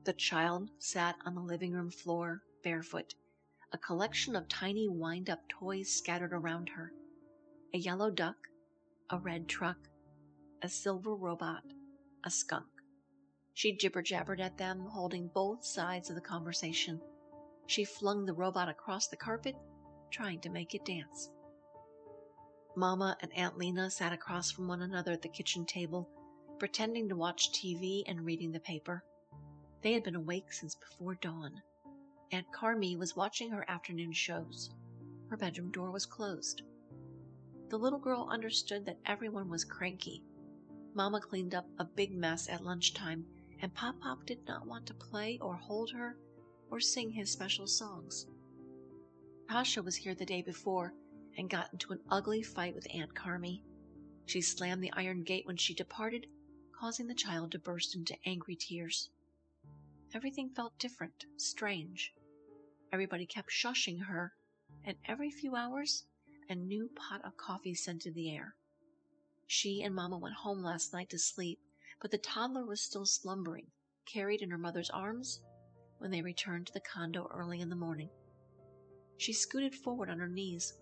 The child sat on the living room floor, barefoot, a collection of tiny wind-up toys scattered around her. A yellow duck, a red truck, a silver robot, a skunk. She jibber-jabbered at them, holding both sides of the conversation. She flung the robot across the carpet, trying to make it dance. Mama and Aunt Lena sat across from one another at the kitchen table, pretending to watch TV and reading the paper. They had been awake since before dawn. Aunt Carmi was watching her afternoon shows. Her bedroom door was closed. The little girl understood that everyone was cranky. Mama cleaned up a big mess at lunchtime, and Pop-Pop did not want to play or hold her or sing his special songs. Tasha was here the day before and got into an ugly fight with Aunt Carmi. She slammed the iron gate when she departed, causing the child to burst into angry tears. Everything felt different, strange. Everybody kept shushing her, and every few hours, a new pot of coffee scented the air. She and Mama went home last night to sleep, but the toddler was still slumbering, carried in her mother's arms, when they returned to the condo early in the morning. She scooted forward on her knees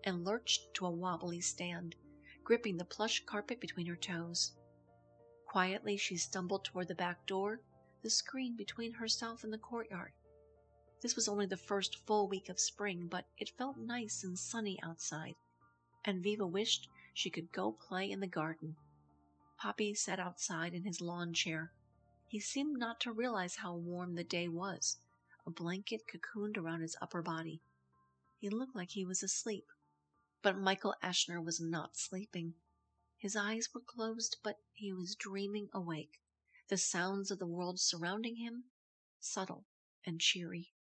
and lurched to a wobbly stand, gripping the plush carpet between her toes. Quietly, she stumbled toward the back door, the screen between herself and the courtyard. This was only the first full week of spring, but it felt nice and sunny outside, and Viva wished she could go play in the garden. Poppy sat outside in his lawn chair. He seemed not to realize how warm the day was, a blanket cocooned around his upper body. He looked like he was asleep, but Michael Eschner was not sleeping. His eyes were closed, but he was dreaming awake, the sounds of the world surrounding him, subtle and cheery.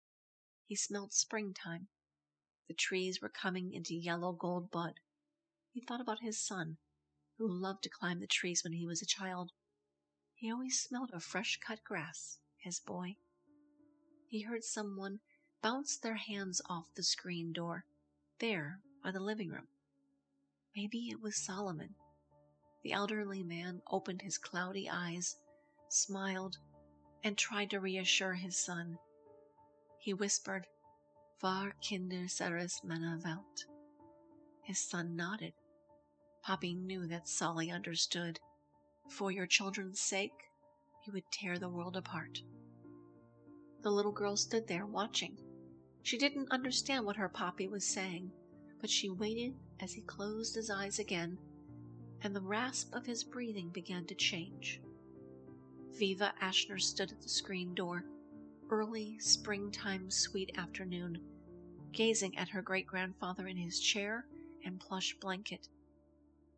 He smelled springtime. The trees were coming into yellow gold bud. He thought about his son, who loved to climb the trees when he was a child. He always smelled of fresh-cut grass, his boy. He heard someone bounce their hands off the screen door, there by the living room. Maybe it was Solomon. The elderly man opened his cloudy eyes, smiled, and tried to reassure his son. He whispered, "Var Kinder seres meine Welt." His son nodded. Poppy knew that Solly understood. For your children's sake, he would tear the world apart. The little girl stood there watching. She didn't understand what her Poppy was saying, but she waited as he closed his eyes again, and the rasp of his breathing began to change. Viva Eschner stood at the screen door, early springtime sweet afternoon, gazing at her great-grandfather in his chair and plush blanket.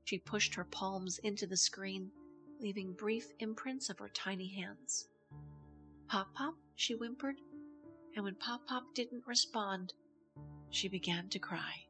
She pushed her palms into the screen, leaving brief imprints of her tiny hands. "Pop-Pop," she whimpered, and when Pop-Pop didn't respond, she began to cry.